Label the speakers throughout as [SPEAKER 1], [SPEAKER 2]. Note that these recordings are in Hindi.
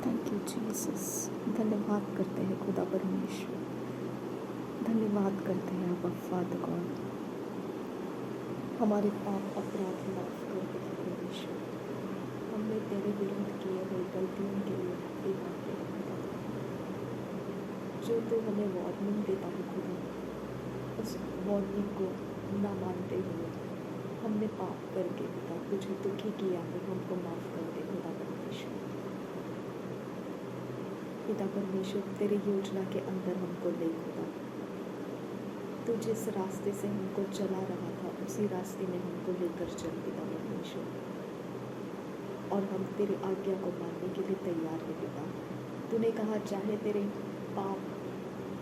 [SPEAKER 1] Thank you Jesus. धन्यवाद करते हैं खुदा परमेश्वर, धन्यवाद करते हैं आप फादर गॉड, हमारे पाप अपराध माफ कर दे परमेश्वर। हमने तेरे विरुद्ध किए हुए गलतियों के लिए माफी मांगते हैं खुदा, जो तो हमें वार्निंग देता है खुदा, उस वार्निंग को ना मानते हुए हमने पाप करके खुदा तुझे दुखी किया है, हमको माफ़ कर दे खुदा परमेश्वर। पिता परमेश्वर, तेरे योजना के अंदर हमको ले खुदा, तू जिस रास्ते से हमको चला रहा था उसी रास्ते में हमको लेकर चल पिता परमेश्वर, और हम तेरे आज्ञा को मानने के लिए तैयार है पिता। तूने कहा चाहे तेरे पाप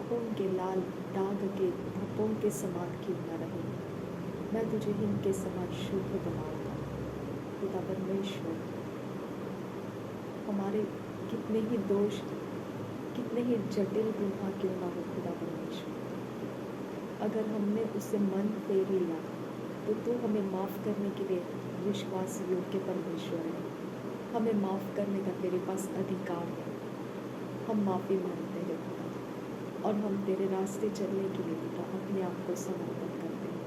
[SPEAKER 1] खून के लाल दाग के धब्बों के समान क्यों न रहे, मैं तुझे इनके समान शुद्ध बनाऊंगा पिता परमेश्वर। हमारे कितने ही दोष, कितने ही जटिल गुनाह क्यों ना हो खुदा परमेश्वर, अगर हमने उससे मन फेर लिया तो तू हमें माफ़ करने के लिए विश्वास योग्य परमेश्वर है। हमें माफ़ करने का तेरे पास अधिकार है। हम माफ़ी मांगते हैं पिता, और हम तेरे रास्ते चलने के लिए पिता अपने आप को समर्पित करते हैं।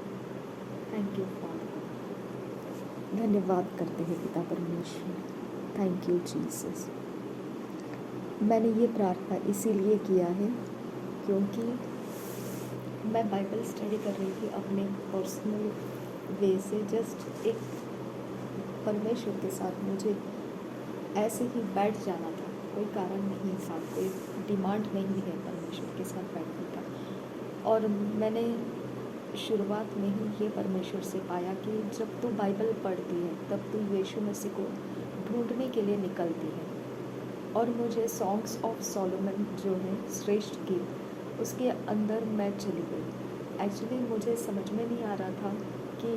[SPEAKER 1] थैंक यू फादर, धन्यवाद करते हैं पिता परमेश्वर। Thank you Jesus. मैंने ये प्रार्थना इसीलिए किया है क्योंकि मैं बाइबल स्टडी कर रही थी अपने पर्सनल वे से, जस्ट एक परमेश्वर के साथ मुझे ऐसे ही बैठ जाना था, कोई कारण नहीं था, कोई डिमांड नहीं है परमेश्वर के साथ बैठने का। और मैंने शुरुआत में ही ये परमेश्वर से पाया कि जब तू बाइबल पढ़ती है तब तू यीशु मसीह को ढूंढने के लिए निकलती है। और मुझे सॉन्ग्स ऑफ सोलोमन जो है श्रेष्ठ गीत, उसके अंदर मैं चली गई। एक्चुअली मुझे समझ में नहीं आ रहा था कि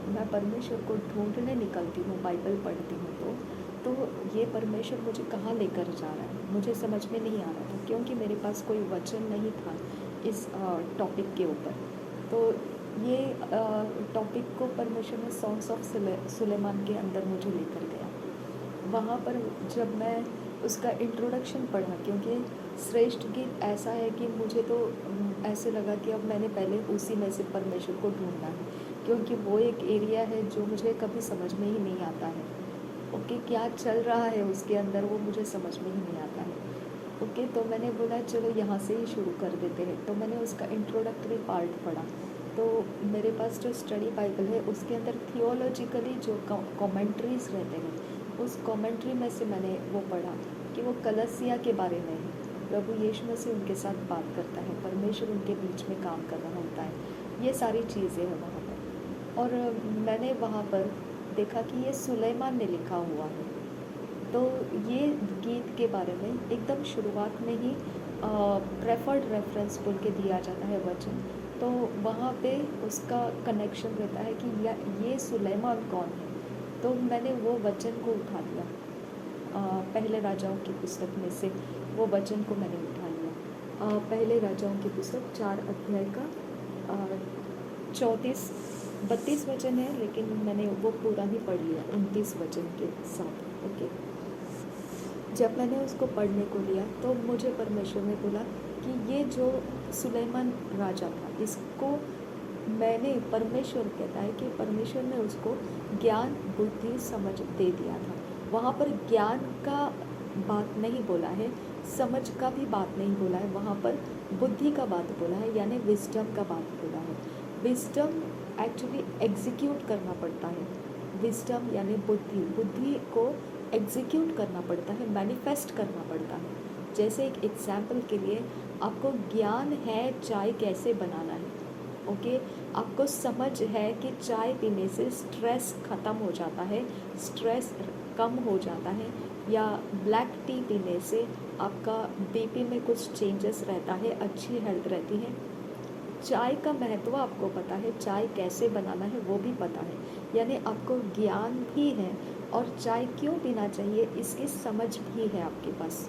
[SPEAKER 1] मैं परमेश्वर को ढूंढने निकलती हूँ, बाइबल पढ़ती हूँ तो ये परमेश्वर मुझे कहाँ लेकर जा रहा है, मुझे समझ में नहीं आ रहा था, क्योंकि मेरे पास कोई वचन नहीं था इस टॉपिक के ऊपर। तो ये टॉपिक को परमेश्वर ने सॉन्ग्स ऑफ सुलेमान के अंदर मुझे लेकर गया। वहाँ पर जब मैं उसका इंट्रोडक्शन पढ़ा, क्योंकि श्रेष्ठ गीत ऐसा है कि मुझे तो ऐसे लगा कि अब मैंने पहले उसी में से परमेश्वर को ढूंढना है, क्योंकि वो एक एरिया है जो मुझे कभी समझ में ही नहीं आता है। ओके, क्या चल रहा है उसके अंदर वो मुझे समझ में ही नहीं आता है। ओके, तो मैंने बोला चलो यहाँ से ही शुरू कर देते हैं। तो मैंने उसका इंट्रोडक्टरी पार्ट पढ़ा। तो मेरे पास जो स्टडी बाइबल है उसके अंदर थियोलॉजिकली जो कमेंट्रीज रहते हैं, उस कमेंट्री में से मैंने वो पढ़ा कि वो कलसिया के बारे में है। प्रभु यीशु मसीह उनके साथ बात करता है, परमेश्वर उनके बीच में काम कर रहा होता है, ये सारी चीज़ें हैं वहाँ पर। और मैंने वहाँ पर देखा कि ये सुलेमान ने लिखा हुआ है। तो ये गीत के बारे में एकदम शुरुआत में ही प्रेफर्ड रेफरेंस बोल के दिया जाता है वचन, तो वहाँ पे उसका कनेक्शन रहता है कि ये सुलेमान कौन है। तो मैंने वो वचन को उठा लिया, पहले राजाओं की पुस्तक में से वो वचन को मैंने उठा लिया। पहले राजाओं की पुस्तक 4 अध्याय का 32 वचन है, लेकिन मैंने वो पूरा ही पढ़ लिया 29 वचन के साथ। ओके, जब मैंने उसको पढ़ने को लिया तो मुझे परमेश्वर ने बोला कि ये जो सुलेमान राजा था, इसको मैंने, परमेश्वर कहता है कि परमेश्वर ने उसको ज्ञान बुद्धि समझ दे दिया था। वहाँ पर ज्ञान का बात नहीं बोला है, समझ का भी बात नहीं बोला है, वहाँ पर बुद्धि का बात बोला है, यानी विजडम का बात बोला है। विजडम एक्चुअली एग्जीक्यूट करना पड़ता है। विजडम यानी बुद्धि, बुद्धि को एग्जीक्यूट करना पड़ता है, मैनिफेस्ट करना पड़ता है। जैसे एक एग्जाम्पल के लिए, आपको ज्ञान है चाय कैसे बनाना है। ओके, आपको समझ है कि चाय पीने से स्ट्रेस ख़त्म हो जाता है, स्ट्रेस कम हो जाता है, या ब्लैक टी पीने से आपका बीपी में कुछ चेंजेस रहता है, अच्छी हेल्थ रहती है। चाय का महत्व आपको पता है, चाय कैसे बनाना है वो भी पता है, यानी आपको ज्ञान भी है, और चाय क्यों पीना चाहिए इसकी समझ भी है आपके पास।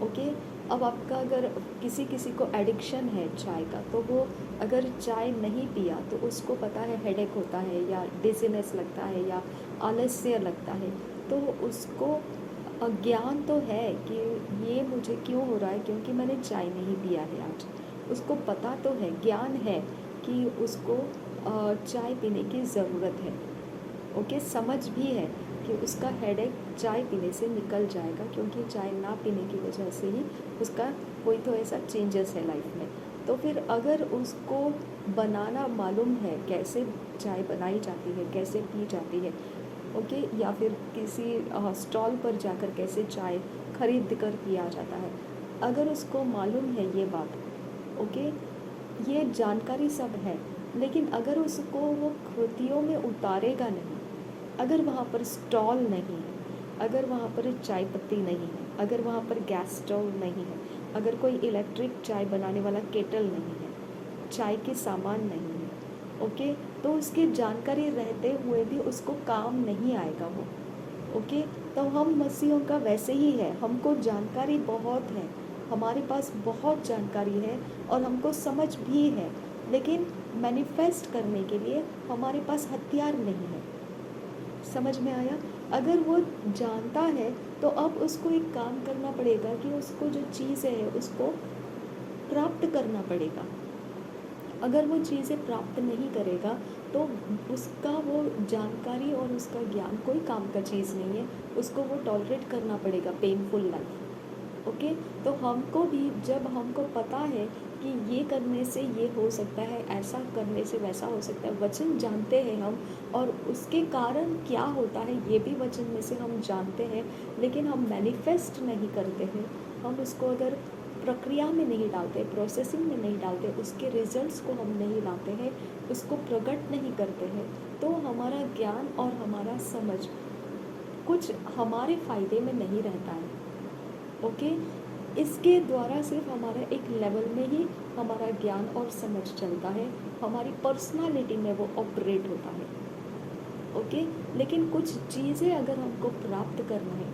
[SPEAKER 1] ओके, अब आपका अगर किसी को एडिक्शन है चाय का, तो वो अगर चाय नहीं पिया तो उसको पता है हेडेक होता है, या डिजीनेस लगता है, या आलस्य लगता है, तो उसको ज्ञान तो है कि ये मुझे क्यों हो रहा है, क्योंकि मैंने चाय नहीं पिया है आज। उसको पता तो है, ज्ञान है कि उसको चाय पीने की ज़रूरत है। ओके, समझ भी है कि उसका हेडेक चाय पीने से निकल जाएगा, क्योंकि चाय ना पीने की वजह से ही उसका कोई तो ऐसा चेंजेस है लाइफ में। तो फिर अगर उसको बनाना मालूम है, कैसे चाय बनाई जाती है, कैसे पी जाती है, ओके, या फिर किसी स्टॉल पर जाकर कैसे चाय खरीद कर पिया जाता है, अगर उसको मालूम है ये बात, ओके, ये जानकारी सब है, लेकिन अगर उसको वो कृतियों में उतारेगा नहीं, अगर वहाँ पर स्टॉल नहीं है, अगर वहाँ पर चाय पत्ती नहीं है, अगर वहाँ पर गैस स्टोव नहीं है, अगर कोई इलेक्ट्रिक चाय बनाने वाला केटल नहीं है, चाय के सामान नहीं है, ओके, तो उसकी जानकारी रहते हुए भी उसको काम नहीं आएगा वो। ओके, तो हम मसीहों का वैसे ही है, हमको जानकारी बहुत है, हमारे पास बहुत जानकारी है और हमको समझ भी है, लेकिन मैनिफेस्ट करने के लिए हमारे पास हथियार नहीं है। समझ में आया? अगर वो जानता है तो अब उसको एक काम करना पड़ेगा कि उसको जो चीज़ें है उसको प्राप्त करना पड़ेगा। अगर वो चीज़ें प्राप्त नहीं करेगा तो उसका वो जानकारी और उसका ज्ञान कोई काम का चीज़ नहीं है, उसको वो टॉलरेट करना पड़ेगा पेनफुल लाइफ। ओके, तो हमको भी जब हमको पता है कि ये करने से ये हो सकता है, ऐसा करने से वैसा हो सकता है, वचन जानते हैं हम, और उसके कारण क्या होता है ये भी वचन में से हम जानते हैं, लेकिन हम मैनिफेस्ट नहीं करते हैं, हम उसको अगर प्रक्रिया में नहीं डालते, प्रोसेसिंग में नहीं डालते, उसके रिजल्ट्स को हम नहीं लाते हैं, उसको प्रकट नहीं करते हैं, तो हमारा ज्ञान और हमारा समझ कुछ हमारे फ़ायदे में नहीं रहता है। ओके, इसके द्वारा सिर्फ हमारा एक लेवल में ही हमारा ज्ञान और समझ चलता है, हमारी पर्सनालिटी में वो ऑपरेट होता है। ओके, लेकिन कुछ चीज़ें अगर हमको प्राप्त करना है,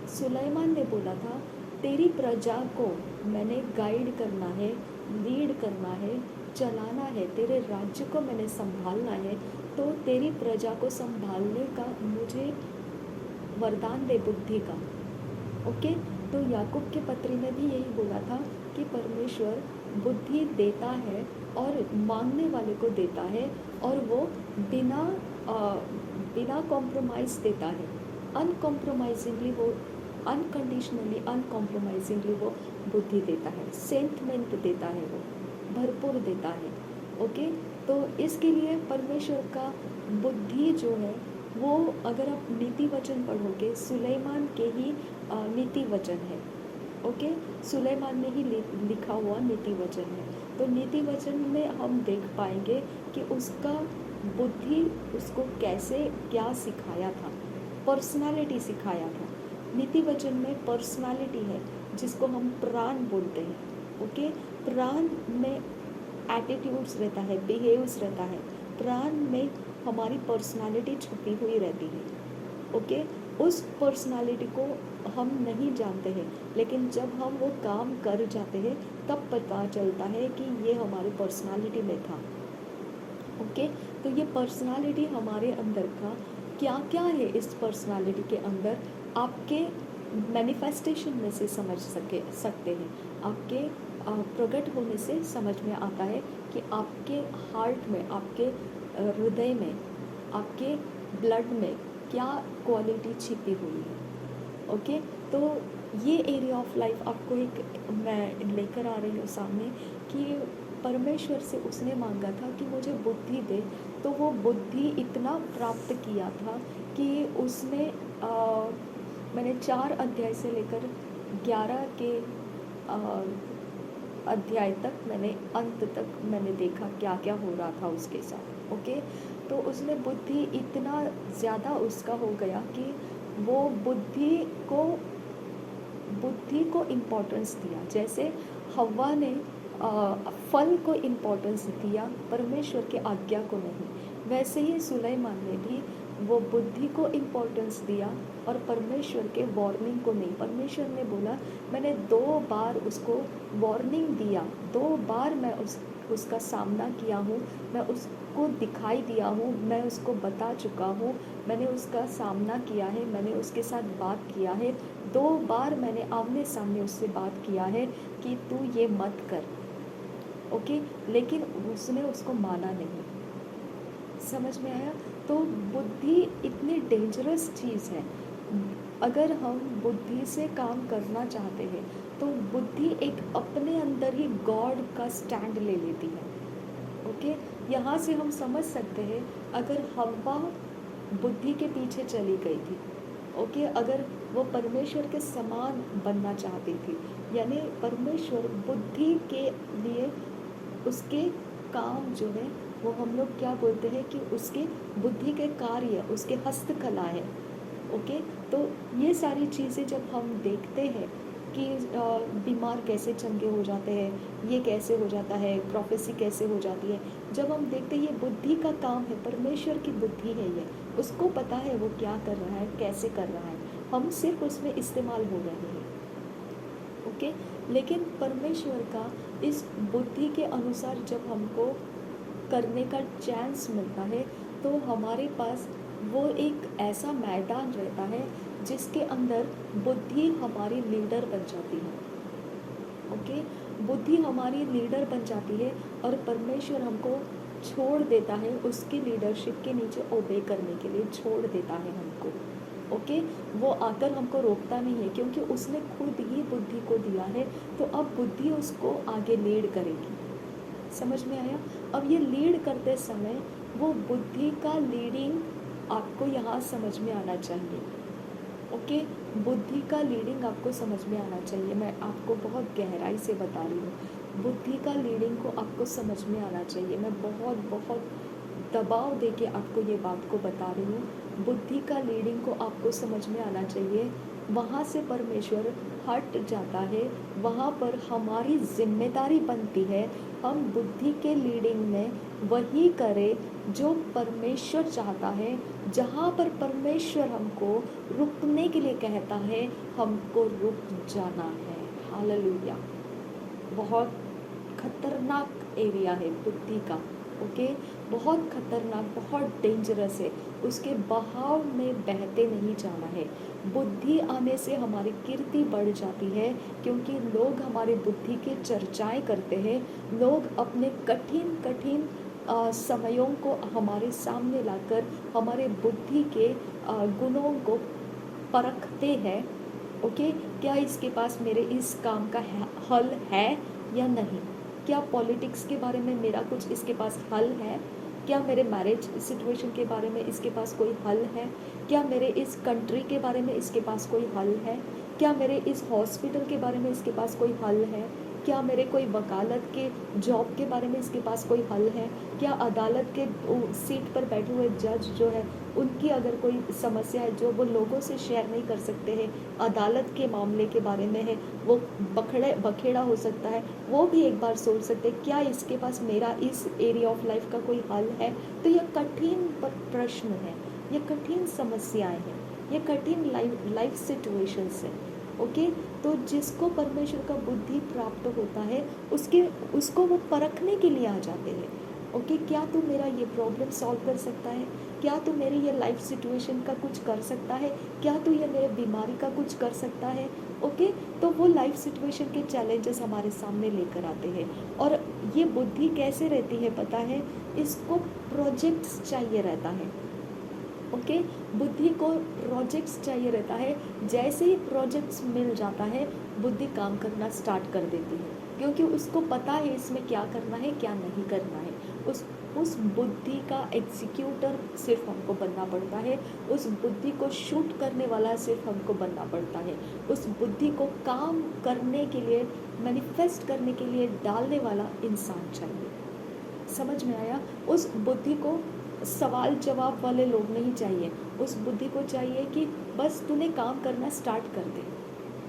[SPEAKER 1] सुलेमान ने बोला था तेरी प्रजा को मैंने गाइड करना है, लीड करना है, चलाना है, तेरे राज्य को मैंने संभालना है, तो तेरी प्रजा को संभालने का मुझे वरदान दे बुद्धि का। ओके, तो याकूब के पत्री में भी यही बोला था कि परमेश्वर बुद्धि देता है और मांगने वाले को देता है, और वो बिना बिना कॉम्प्रोमाइज़ देता है, अनकॉम्प्रोमाइजिंगली वो, अनकंडीशनली अनकॉम्प्रोमाइजिंगली वो बुद्धि देता है, सेंटमेंट देता है, वो भरपूर देता है। ओके, तो इसके लिए परमेश्वर का बुद्धि जो है वो, अगर आप नीति वचन पढ़ोगे, सुलेमान के ही नीति वचन है। ओके, सुलेमान ने ही लिखा हुआ नीति वचन है, तो नीति वचन में हम देख पाएंगे कि उसका बुद्धि उसको कैसे क्या सिखाया था, पर्सनालिटी सिखाया था। नीति वचन में पर्सनालिटी है जिसको हम प्राण बोलते हैं। ओके, प्राण में एटीट्यूड्स रहता है, बिहेव्स रहता है, प्राण में हमारी पर्सनालिटी छुपी हुई रहती है। ओके, उस पर्सनालिटी को हम नहीं जानते हैं, लेकिन जब हम वो काम कर जाते हैं तब पता चलता है कि ये हमारी पर्सनालिटी में था। ओके, तो ये पर्सनालिटी हमारे अंदर का क्या क्या है, इस पर्सनालिटी के अंदर आपके मैनिफेस्टेशन में से समझ सकते हैं, आपके प्रकट होने से समझ में आता है कि आपके हार्ट में, आपके हृदय में, आपके ब्लड में क्या क्वालिटी छिपी हुई है। ओके, तो ये एरिया ऑफ लाइफ आपको एक मैं लेकर आ रही हूँ सामने कि परमेश्वर से उसने मांगा था कि मुझे बुद्धि दे, तो वो बुद्धि इतना प्राप्त किया था कि उसने मैंने 4 अध्याय से लेकर 11 के अध्याय तक, मैंने अंत तक मैंने देखा क्या क्या हो रहा था उसके साथ। ओके, तो उसने बुद्धि इतना ज़्यादा उसका हो गया कि वो बुद्धि को इम्पोर्टेंस दिया, जैसे हव्वा ने फल को इम्पोर्टेंस दिया, परमेश्वर की आज्ञा को नहीं, वैसे ही सुलेमान ने भी वो बुद्धि को इम्पोर्टेंस दिया और परमेश्वर के वार्निंग को नहीं। परमेश्वर ने बोला, मैंने 2 बार उसको वार्निंग दिया, 2 बार मैं उसका सामना किया हूँ, मैं उसको दिखाई दिया हूँ, मैं उसको बता चुका हूँ, मैंने उसका सामना किया है, मैंने उसके साथ बात किया है, 2 बार मैंने आमने सामने उससे बात किया है कि तू ये मत कर, ओके। लेकिन उसने उसको माना नहीं। समझ में आया? तो बुद्धि इतनी डेंजरस चीज़ है। अगर हम बुद्धि से काम करना चाहते हैं तो बुद्धि एक अपने अंदर ही गॉड का स्टैंड ले लेती है, ओके। यहाँ से हम समझ सकते हैं, अगर हव्वा बुद्धि के पीछे चली गई थी, ओके, अगर वो परमेश्वर के समान बनना चाहती थी, यानी परमेश्वर बुद्धि के लिए उसके काम जो है वो हम लोग क्या बोलते हैं कि उसके बुद्धि के कार्य, उसके हस्तकला है, ओके। तो ये सारी चीज़ें जब हम देखते हैं कि बीमार कैसे चंगे हो जाते हैं, ये कैसे हो जाता है, प्रोफेसी कैसे हो जाती है, जब हम देखते हैं ये बुद्धि का काम है, परमेश्वर की बुद्धि है, ये उसको पता है वो क्या कर रहा है, कैसे कर रहा है, हम सिर्फ उसमें इस्तेमाल हो रहे हैं, ओके। लेकिन परमेश्वर का इस बुद्धि के अनुसार जब हमको करने का चांस मिलता है तो हमारे पास वो एक ऐसा मैदान रहता है जिसके अंदर बुद्धि हमारी लीडर बन जाती है, ओके। बुद्धि हमारी लीडर बन जाती है और परमेश्वर हमको छोड़ देता है, उसकी लीडरशिप के नीचे ओबे करने के लिए छोड़ देता है हमको, ओके। वो आकर हमको रोकता नहीं है क्योंकि उसने खुद ही बुद्धि को दिया है, तो अब बुद्धि उसको आगे लीड करेगी। समझ में आया? अब ये लीड करते समय वो बुद्धि का लीडिंग आपको यहाँ समझ में आना चाहिए, ओके। बुद्धि का लीडिंग आपको समझ में आना चाहिए। मैं आपको बहुत गहराई से बता रही हूँ, बुद्धि का लीडिंग को आपको समझ में आना चाहिए। मैं बहुत बहुत दबाव दे के आपको ये बात को बता रही हूँ, बुद्धि का लीडिंग को आपको समझ में आना चाहिए। वहाँ से परमेश्वर हट जाता है, वहाँ पर हमारी जिम्मेदारी बनती है हम बुद्धि के लीडिंग में वही करें जो परमेश्वर चाहता है। जहाँ पर परमेश्वर हमको रुकने के लिए कहता है, हमको रुक जाना है। हालेलुया। बहुत खतरनाक एरिया है बुद्धि का, ओके। बहुत खतरनाक, बहुत डेंजरस है। उसके बहाव में बहते नहीं जाना है। बुद्धि आने से हमारी कीर्ति बढ़ जाती है क्योंकि लोग हमारी बुद्धि की चर्चाएं करते हैं। लोग अपने कठिन कठिन समयों को हमारे सामने लाकर हमारे बुद्धि के गुणों को परखते हैं, ओके। क्या इसके पास मेरे इस काम का हल है या नहीं? क्या पॉलिटिक्स के बारे में मेरा कुछ इसके पास हल है? क्या मेरे मैरिज सिचुएशन के बारे में इसके पास कोई हल है? क्या मेरे इस कंट्री के बारे में इसके पास कोई हल है? क्या मेरे इस हॉस्पिटल के बारे में इसके पास कोई हल है? क्या मेरे कोई वकालत के जॉब के बारे में इसके पास कोई हल है? क्या अदालत के सीट पर बैठे हुए जज जो है उनकी अगर कोई समस्या है जो वो लोगों से शेयर नहीं कर सकते हैं, अदालत के मामले के बारे में है, वो बखेड़ा हो सकता है, वो भी एक बार सोच सकते हैं क्या इसके पास मेरा इस एरिया ऑफ लाइफ का कोई हल है? तो ये कठिन प्रश्न है, ये कठिन समस्याएं हैं, ये कठिन लाइफ सिचुएशंस हैं, ओके। तो जिसको परमेश्वर का बुद्धि प्राप्त होता है उसको वो परखने के लिए आ जाते हैं, ओके। क्या तू मेरा ये प्रॉब्लम सॉल्व कर सकता है? क्या तू मेरी ये लाइफ सिचुएशन का कुछ कर सकता है? क्या तू ये मेरे बीमारी का कुछ कर सकता है? ओके। तो वो लाइफ सिचुएशन के चैलेंजेस हमारे सामने लेकर आते हैं। और ये बुद्धि कैसे रहती है पता है? इसको प्रोजेक्ट्स चाहिए रहता है, ओके। बुद्धि को प्रोजेक्ट्स चाहिए रहता है। जैसे ही प्रोजेक्ट्स मिल जाता है बुद्धि काम करना स्टार्ट कर देती है क्योंकि उसको पता है इसमें क्या करना है क्या नहीं करना है। उस बुद्धि का एग्जीक्यूटर सिर्फ हमको बनना पड़ता है, उस बुद्धि को शूट करने वाला सिर्फ हमको बनना पड़ता है, उस बुद्धि को काम करने के लिए, मैनिफेस्ट करने के लिए डालने वाला इंसान चाहिए। समझ में आया? उस बुद्धि को सवाल जवाब वाले लोग नहीं चाहिए, उस बुद्धि को चाहिए कि बस तूने काम करना स्टार्ट कर दे,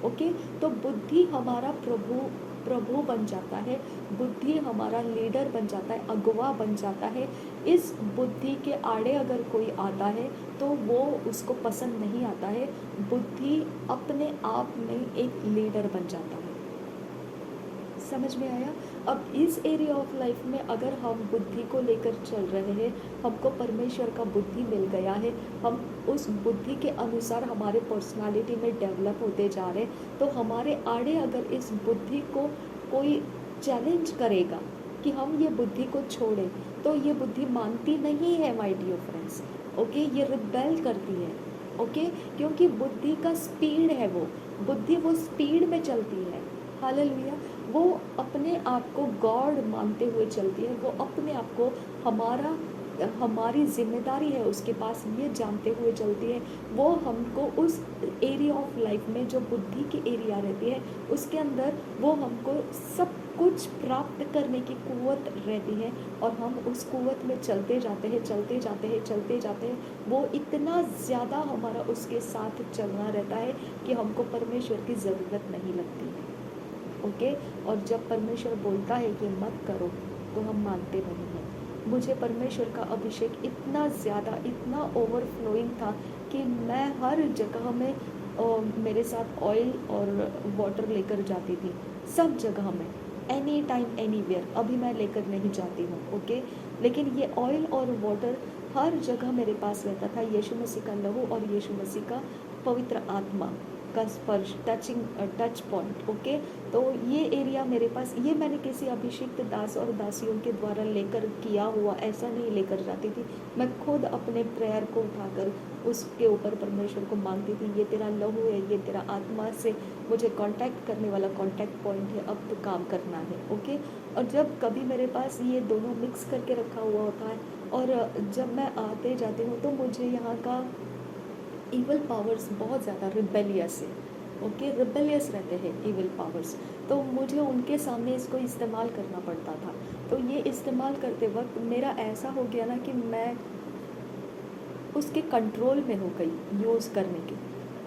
[SPEAKER 1] ओके। तो बुद्धि हमारा प्रभु बन जाता है, बुद्धि हमारा लीडर बन जाता है, अगुवा बन जाता है। इस बुद्धि के आड़े अगर कोई आता है तो वो उसको पसंद नहीं आता है। बुद्धि अपने आप में एक लीडर बन जाता है। समझ में आया? अब इस एरिया ऑफ लाइफ में अगर हम बुद्धि को लेकर चल रहे हैं, हमको परमेश्वर का बुद्धि मिल गया है, हम उस बुद्धि के अनुसार हमारे पर्सनालिटी में डेवलप होते जा रहे हैं, तो हमारे आड़े अगर इस बुद्धि को कोई चैलेंज करेगा कि हम ये बुद्धि को छोड़ें, तो ये बुद्धि मानती नहीं है माय डियर फ्रेंड्स। ओके, ये रिबेल करती है। ओके, क्योंकि बुद्धि का स्पीड है, वो बुद्धि वो स्पीड में चलती है। हालेलुया। वो अपने आप को गॉड मानते हुए चलती है, वो अपने आप को हमारी जिम्मेदारी है उसके पास ये जानते हुए चलती है। वो हमको उस एरिया ऑफ लाइफ में जो बुद्धि की एरिया रहती है उसके अंदर वो हमको सब कुछ प्राप्त करने की कुव्वत रहती है, और हम उस कुव्वत में चलते जाते हैं, चलते जाते हैं, चलते जाते हैं। वो इतना ज़्यादा हमारा उसके साथ चलना रहता है कि हमको परमेश्वर की ज़रूरत नहीं लगती है। ओके, और जब परमेश्वर बोलता है कि मत करो तो हम मानते नहीं हैं। मुझे परमेश्वर का अभिषेक इतना ज़्यादा, इतना ओवरफ्लोइंग था कि मैं हर जगह में मेरे साथ ऑयल और वाटर लेकर जाती थी, सब जगह में, एनी टाइम एनीवेयर। अभी मैं लेकर नहीं जाती हूँ। ओके, लेकिन ये ऑयल और वाटर हर जगह मेरे पास रहता था। यीशु मसीह का लहू और यीशु मसीह का पवित्र आत्मा का स्पर्श, टच पॉइंट। ओके, तो ये एरिया मेरे पास, ये मैंने किसी अभिषिक्त दास और दासियों के द्वारा लेकर किया हुआ ऐसा नहीं लेकर जाती थी। मैं खुद अपने प्रेयर को उठाकर उसके ऊपर परमेश्वर को मांगती थी, ये तेरा लहू है, ये तेरा आत्मा से मुझे कांटेक्ट करने वाला कांटेक्ट पॉइंट है, अब तो काम करना है। ओके, और जब कभी मेरे पास ये दोनों मिक्स करके रखा हुआ होता है और जब मैं आते जाती हूँ तो मुझे यहाँ का इवल पावर्स बहुत ज़्यादा रिबेलियस है। ओके, रिबेलियस रहते हैं इवल पावर्स, तो मुझे उनके सामने इसको इस्तेमाल करना पड़ता था। तो ये इस्तेमाल करते वक्त मेरा ऐसा हो गया ना कि मैं उसके कंट्रोल में हो गई यूज़ करने की।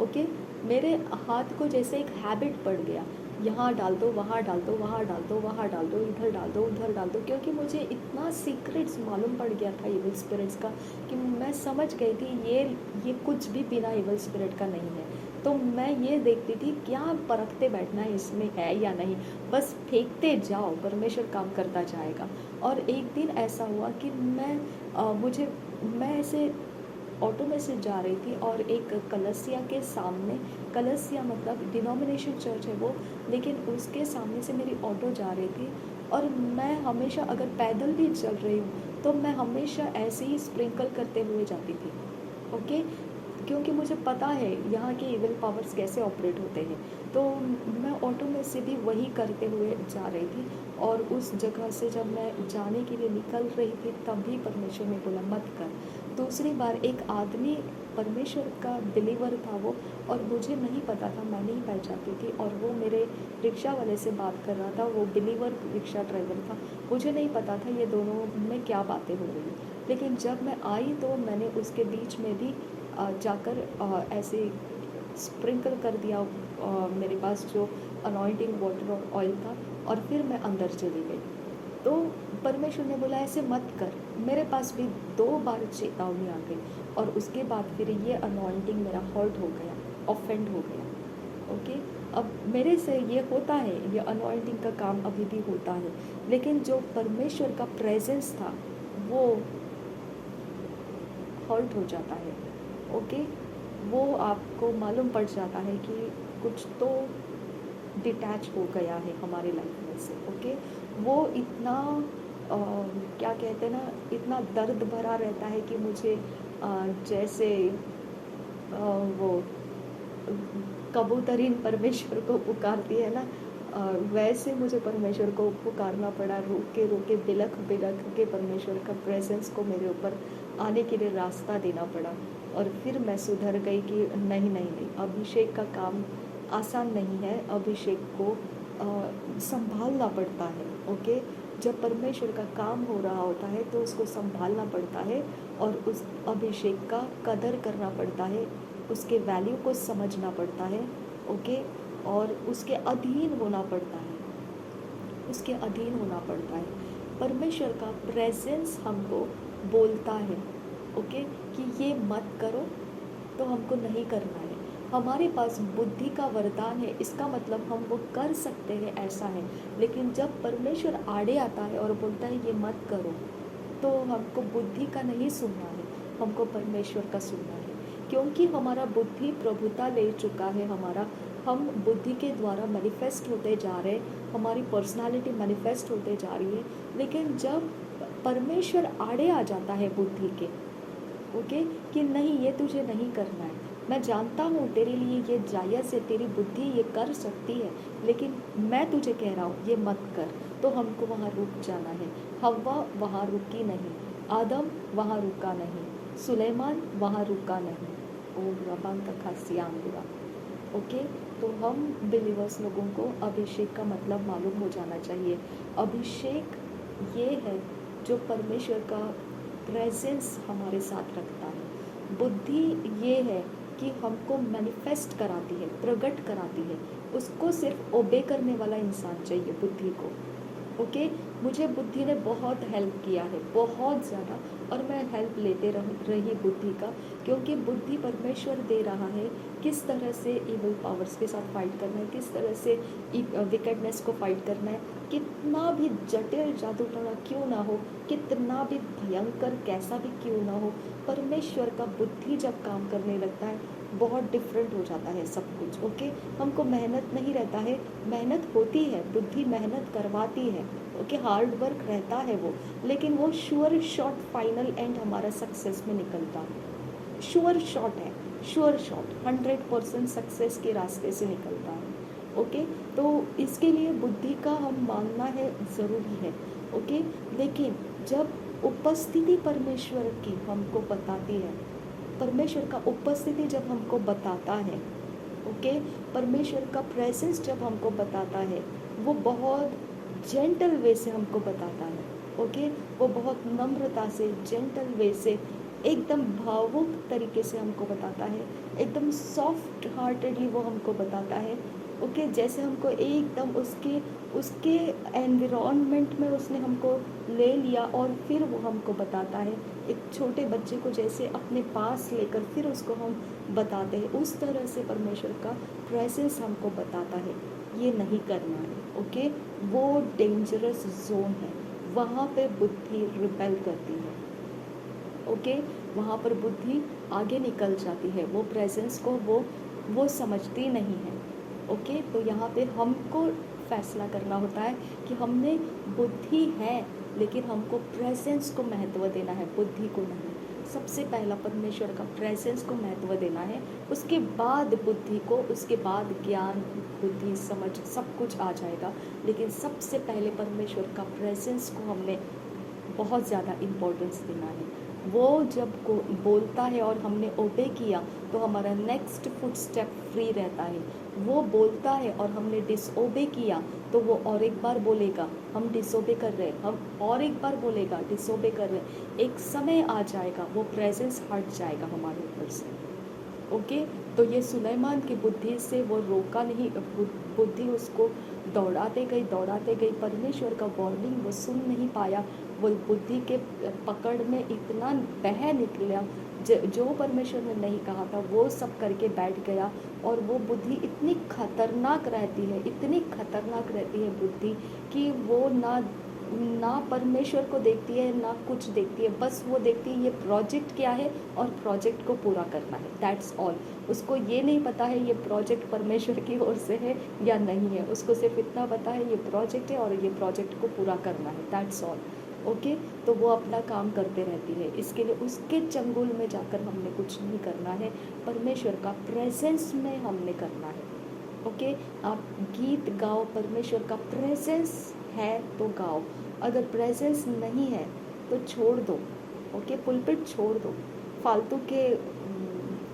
[SPEAKER 1] ओके, मेरे हाथ को जैसे एक हैबिट पड़ गया, यहाँ डाल दो, वहाँ डाल दो, वहाँ डाल दो, वहाँ डाल दो, इधर डाल दो, उधर डाल दो, क्योंकि मुझे इतना सीक्रेट्स मालूम पड़ गया था इवल स्पिरिट्स का कि मैं समझ गई थी ये कुछ भी बिना इवल स्पिरिट का नहीं है। तो मैं ये देखती थी क्या परखते बैठना है इसमें है या नहीं, बस फेंकते जाओ, परमेश्वर काम करता जाएगा। और एक दिन ऐसा हुआ कि मैं ऐसे ऑटो में से जा रही थी और एक कलसिया के सामने, कलसिया मतलब डिनोमिनेशन चर्च है वो, लेकिन उसके सामने से मेरी ऑटो जा रही थी। और मैं हमेशा अगर पैदल भी चल रही हूँ तो मैं हमेशा ऐसे ही स्प्रिंकल करते हुए जाती थी। ओके, क्योंकि मुझे पता है यहाँ के इविल पावर्स कैसे ऑपरेट होते हैं। तो मैं ऑटो में से भी वही करते हुए जा रही थी, और उस जगह से जब मैं जाने के लिए निकल रही थी तभी परमेश्वर ने बोला मत कर। दूसरी बार एक आदमी, परमेश्वर का बिलीवर था वो, और मुझे नहीं पता था, मैं नहीं पहचानती थी, और वो मेरे रिक्शा वाले से बात कर रहा था, वो बिलीवर रिक्शा ड्राइवर था। मुझे नहीं पता था ये दोनों में क्या बातें हो रही। लेकिन जब मैं आई तो मैंने उसके बीच में भी जाकर ऐसे स्प्रिंकल कर दिया मेरे पास जो अनॉइंटिंग वाटर और ऑयल था, और फिर मैं अंदर चली गई। तो परमेश्वर ने बोला ऐसे मत कर। मेरे पास भी 2 बार चेतावनी आ गई, और उसके बाद फिर ये अनॉइंटिंग मेरा हर्ट हो गया, ऑफेंड हो गया। ओके, अब मेरे से ये होता है, ये अनॉइंटिंग का काम अभी भी होता है, लेकिन जो परमेश्वर का प्रेजेंस था वो हर्ट हो जाता है। ओके, वो आपको मालूम पड़ जाता है कि कुछ तो डिटैच हो गया है हमारे लाइफ में से। ओके, वो इतना क्या कहते हैं ना, इतना दर्द भरा रहता है कि मुझे जैसे वो कबूतरीन परमेश्वर को पुकारती है ना, वैसे मुझे परमेश्वर को पुकारना पड़ा, रोक के बिलख बिलख के परमेश्वर का प्रेजेंस को मेरे ऊपर आने के लिए रास्ता देना पड़ा। और फिर मैं सुधर गई कि नहीं नहीं नहीं, अभिषेक का काम आसान नहीं है, अभिषेक को संभालना पड़ता है। ओके, जब परमेश्वर का काम हो रहा होता है तो उसको संभालना पड़ता है, और उस अभिषेक का कदर करना पड़ता है, उसके वैल्यू को समझना पड़ता है। ओके, और उसके अधीन होना पड़ता है, उसके अधीन होना पड़ता है। परमेश्वर का प्रेजेंस हमको बोलता है, ओके, कि ये मत करो, तो हमको नहीं करना है। हमारे पास बुद्धि का वरदान है, इसका मतलब हम वो कर सकते हैं, ऐसा है। लेकिन जब परमेश्वर आड़े आता है और बोलता है ये मत करो, तो हमको बुद्धि का नहीं सुनना है, हमको परमेश्वर का सुनना है। क्योंकि हमारा बुद्धि प्रभुता ले चुका है, हम बुद्धि के द्वारा मैनिफेस्ट होते जा रहे हैं, हमारी पर्सनालिटी मैनिफेस्ट होते जा रही है। लेकिन जब परमेश्वर आड़े आ जाता है बुद्धि के, ओके, कि नहीं ये तुझे नहीं करना है, मैं जानता हूँ तेरे लिए ये जायज़ है, तेरी बुद्धि ये कर सकती है, लेकिन मैं तुझे कह रहा हूँ ये मत कर, तो हमको वहाँ रुक जाना है। हव्वा वहाँ रुकी नहीं, आदम वहाँ रुका नहीं, सुलेमान वहाँ रुका नहीं। ओ रबान का खासियाम दिवा, ओके। तो हम बिलीवर्स लोगों को अभिषेक का मतलब मालूम हो जाना चाहिए। अभिषेक ये है जो परमेश्वर का प्रेजेंस हमारे साथ रखता है। बुद्धि ये है कि हमको मैनिफेस्ट कराती है, प्रकट कराती है। उसको सिर्फ ओबे करने वाला इंसान चाहिए बुद्धि को, ओके। मुझे बुद्धि ने बहुत हेल्प किया है, बहुत ज़्यादा, और मैं हेल्प लेते रही बुद्धि का, क्योंकि बुद्धि परमेश्वर दे रहा है किस तरह से इविल पावर्स के साथ फाइट करना है, किस तरह से विकेडनेस को फाइट करना है। कितना भी जटिल जादू टोना क्यों ना हो, कितना भी भयंकर कैसा भी क्यों ना हो, परमेश्वर का बुद्धि जब काम करने लगता है बहुत डिफरेंट हो जाता है सब कुछ, ओके। हमको मेहनत नहीं रहता है, मेहनत होती है, बुद्धि मेहनत करवाती है, ओके, हार्ड वर्क रहता है वो, लेकिन वो श्योर शॉट फाइनल एंड हमारा सक्सेस में निकलता है। श्योर शॉट है, श्योर शॉट 100% सक्सेस के रास्ते से निकलता है, ओके। तो इसके लिए बुद्धि का हम मानना है ज़रूरी है, ओके। लेकिन जब उपस्थिति परमेश्वर की हमको बताती है, परमेश्वर का उपस्थिति जब हमको बताता है, ओके, परमेश्वर का प्रेजेंस जब हमको बताता है, वो बहुत जेंटल वे से हमको बताता है, ओके। वो बहुत नम्रता से, जेंटल वे से, एकदम भावुक तरीके से हमको बताता है, एकदम सॉफ्ट हार्टेडली वो हमको बताता है, ओके। जैसे हमको एकदम उसके एनवायरनमेंट में उसने हमको ले लिया और फिर वो हमको बताता है। एक छोटे बच्चे को जैसे अपने पास लेकर फिर उसको हम बताते हैं, उस तरह से परमेश्वर का प्रेजेंस हमको बताता है ये नहीं करना है, ओके। वो डेंजरस जोन है, वहाँ पे बुद्धि रिपेल करती है, ओके। वहाँ पर बुद्धि आगे निकल जाती है, वो प्रेजेंस को वो समझती नहीं है, ओके। तो यहाँ पे हमको फैसला करना होता है कि हमने बुद्धि है, लेकिन हमको प्रेजेंस को महत्व देना है, बुद्धि को नहीं। सबसे पहला परमेश्वर का प्रेजेंस को महत्व देना है, उसके बाद बुद्धि को, उसके बाद ज्ञान, बुद्धि, समझ सब कुछ आ जाएगा। लेकिन सबसे पहले परमेश्वर का प्रेजेंस को हमने बहुत ज़्यादा इम्पोर्टेंस देना है। वो जब को बोलता है और हमने ओबे किया, तो हमारा नेक्स्ट फुट स्टेप फ्री रहता है। वो बोलता है और हमने डिसओबे किया, तो वो और एक बार बोलेगा हम डिसओबे कर रहे हैं, हम और एक बार बोलेगा डिसओबे कर रहे हैं। एक समय आ जाएगा वो प्रेजेंस हट जाएगा हमारे ऊपर से, ओके। तो ये सुलेमान की बुद्धि से वो रोका नहीं, बुद्धि उसको दौड़ाते गई, परमेश्वर का वार्निंग वो सुन नहीं पाया, वो बुद्धि के पकड़ में इतना बह निकला, जो परमेश्वर ने नहीं कहा था वो सब करके बैठ गया। और वो बुद्धि इतनी खतरनाक रहती है, इतनी खतरनाक रहती है बुद्धि, कि वो ना परमेश्वर को देखती है, ना कुछ देखती है, बस वो देखती है ये प्रोजेक्ट क्या है और प्रोजेक्ट को पूरा करना है, दैट्स ऑल। उसको ये नहीं पता है ये प्रोजेक्ट परमेश्वर की ओर से है या नहीं है, उसको सिर्फ इतना पता है ये प्रोजेक्ट है और ये प्रोजेक्ट को पूरा करना है, दैट्स ऑल, ओके। तो वो अपना काम करते रहती है, इसके लिए उसके चंगुल में जाकर हमने कुछ नहीं करना है, परमेश्वर का प्रेजेंस में हमने करना है, ओके। आप गीत गाओ, परमेश्वर का प्रेजेंस है तो गाओ, अगर प्रेजेंस नहीं है तो छोड़ दो, ओके। पुलपिट छोड़ दो, फालतू के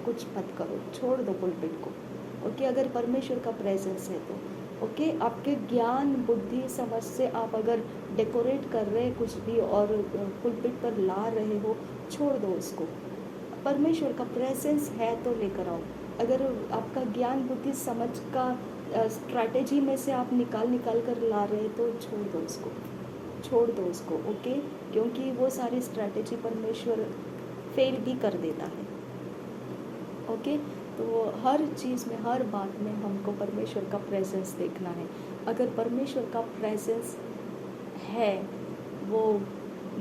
[SPEAKER 1] कुछ मत करो, छोड़ दो पुलपिट को, ओके। अगर परमेश्वर का प्रेजेंस है तो, ओके। आपके ज्ञान, बुद्धि, समझ से आप अगर डेकोरेट कर रहे हैं कुछ भी और पुलपिट पर ला रहे हो, छोड़ दो उसको। परमेश्वर का प्रेजेंस है तो लेकर आओ। अगर आपका ज्ञान, बुद्धि, समझ का स्ट्रैटेजी में से आप निकाल कर ला रहे हैं तो छोड़ दो उसको, छोड़ दो उसको, ओके, क्योंकि वो सारी स्ट्रैटेजी परमेश्वर फेल भी कर देता है, ओके। तो हर चीज़ में, हर बात में हमको परमेश्वर का प्रेजेंस देखना है। अगर परमेश्वर का प्रेजेंस है वो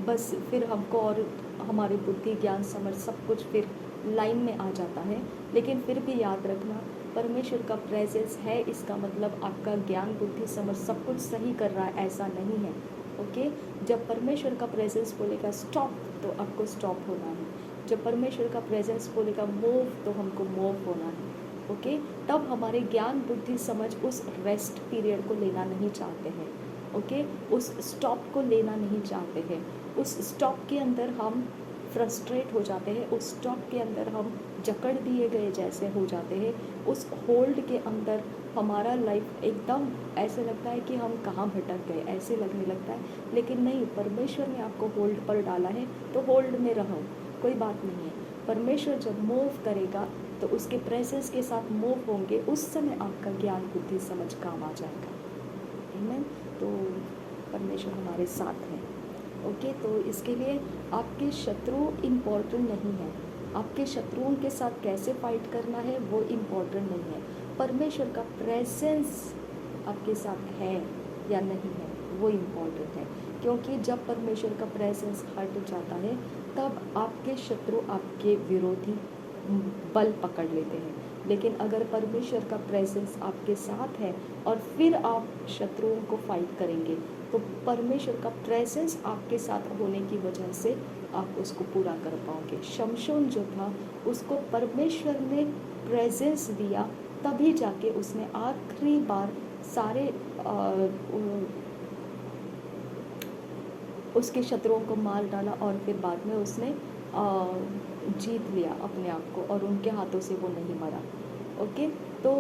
[SPEAKER 1] बस फिर हमको और हमारी बुद्धि, ज्ञान, समझ सब कुछ फिर लाइन में आ जाता है। लेकिन फिर भी याद रखना, परमेश्वर का प्रेजेंस है इसका मतलब आपका ज्ञान, बुद्धि, समझ सब कुछ सही कर रहा है, ऐसा नहीं है, ओके। जब परमेश्वर का प्रेजेंस बोलेगा स्टॉप तो आपको स्टॉप होना है, जब परमेश्वर का प्रेजेंस बोलेगा मूव तो हमको मूव होना है, ओके। तब हमारे ज्ञान, बुद्धि, समझ उस रेस्ट पीरियड को लेना नहीं चाहते हैं, ओके, उस स्टॉप को लेना नहीं चाहते हैं। उस स्टॉप के अंदर हम फ्रस्ट्रेट हो जाते हैं, उस स्टॉप के अंदर हम जकड़ दिए गए जैसे हो जाते हैं, उस होल्ड के अंदर हमारा लाइफ एकदम ऐसे लगता है कि हम कहाँ भटक गए, ऐसे लगने लगता है। लेकिन नहीं, परमेश्वर ने आपको होल्ड पर डाला है तो होल्ड में रहो, कोई बात नहीं है। परमेश्वर जब मूव करेगा तो उसके प्रेजेंस के साथ मूव होंगे, उस समय आपका ज्ञान, बुद्धि, समझ काम आ जाएगा, आमीन। तो परमेश्वर हमारे साथ हैं, ओके। तो इसके लिए आपके शत्रु इम्पोर्टेंट नहीं है, आपके शत्रुओं के साथ कैसे फाइट करना है वो इम्पोर्टेंट नहीं है, परमेश्वर का प्रेजेंस आपके साथ है या नहीं है वो इम्पोर्टेंट है। क्योंकि जब परमेश्वर का प्रेजेंस हट जाता है तब आपके शत्रु, आपके विरोधी बल पकड़ लेते हैं। लेकिन अगर परमेश्वर का प्रेजेंस आपके साथ है और फिर आप शत्रुओं को फाइट करेंगे तो परमेश्वर का प्रेजेंस आपके साथ होने की वजह से आप उसको पूरा कर पाओगे। शमशोन जो था उसको परमेश्वर ने प्रेजेंस दिया, तभी जाके उसने आखिरी बार सारे उसके शत्रुओं को मार डाला और फिर बाद में उसने जीत लिया अपने आप को और उनके हाथों से वो नहीं मरा, ओके। तो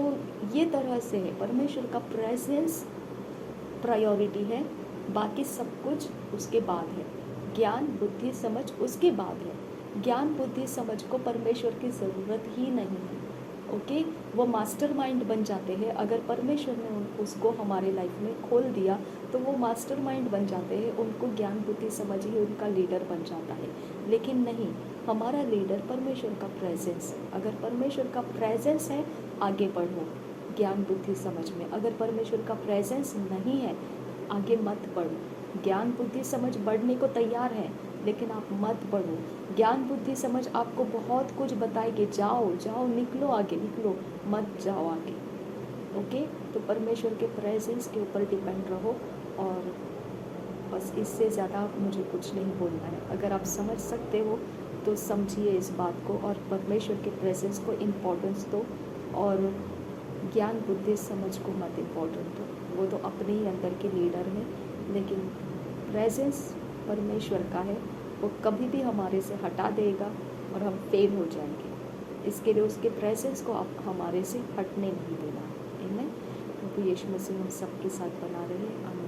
[SPEAKER 1] ये तरह से है, परमेश्वर का प्रेजेंस प्रायोरिटी है, बाकी सब कुछ उसके बाद है। ज्ञान, बुद्धि, समझ उसके बाद है। ज्ञान, बुद्धि, समझ को परमेश्वर की ज़रूरत ही नहीं है, ओके। वो मास्टरमाइंड बन जाते हैं, अगर परमेश्वर ने उसको हमारे लाइफ में खोल दिया तो वो मास्टरमाइंड बन जाते हैं, उनको ज्ञान, बुद्धि, समझ ही उनका लीडर बन जाता है। लेकिन नहीं, हमारा लीडर परमेश्वर का प्रेजेंस है। अगर परमेश्वर का प्रेजेंस है आगे बढ़ो ज्ञान, बुद्धि, समझ में। अगर परमेश्वर का प्रेजेंस नहीं है आगे मत बढ़ो। ज्ञान, बुद्धि, समझ बढ़ने को तैयार है लेकिन आप मत बढ़ो। ज्ञान, बुद्धि, समझ आपको बहुत कुछ बताएगी, जाओ जाओ, निकलो आगे, निकलो, मत जाओ आगे, ओके। तो परमेश्वर के प्रेजेंस के ऊपर डिपेंड रहो और बस, इससे ज़्यादा मुझे कुछ नहीं बोलना है। अगर आप समझ सकते हो तो समझिए इस बात को और परमेश्वर के प्रेजेंस को इम्पोर्टेंस दो और ज्ञान, बुद्धि, समझ को मत इम्पोर्टेंट दो। वो तो अपने ही अंदर के लीडर हैं, लेकिन प्रेजेंस परमेश्वर का है, वो कभी भी हमारे से हटा देगा और हम फेल हो जाएंगे। इसके लिए उसके प्रेजेंस को आप हमारे से हटने नहीं देना, आमीन। प्रभु यीशु मसीह हम सबके साथ बना रहे, आमीन।